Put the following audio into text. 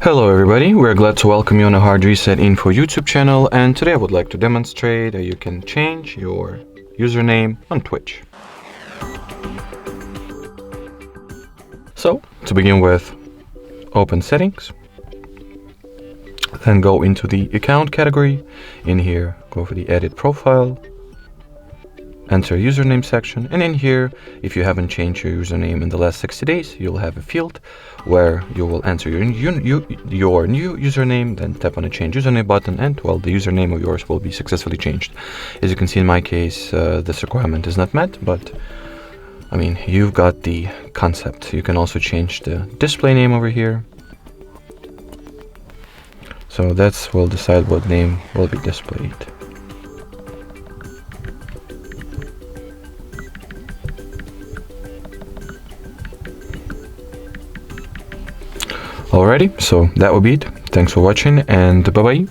Hello everybody, we're glad to welcome you on a HardReset.Info YouTube channel, and today I would like to demonstrate how you can change your username on Twitch. So, to begin with, open settings, then go into the account category. In here, go for the edit profile, enter username section, and in here, if you haven't changed your username in the last 60 days, you'll have a field where you will enter your new username, then tap on the change username button, and well, the username of yours will be successfully changed. As you can see in my case, this requirement is not met, but I mean, you've got the concept. You can also change the display name over here. So that's will decide what name will be displayed. Alrighty, so that will be it. Thanks for watching, and bye bye.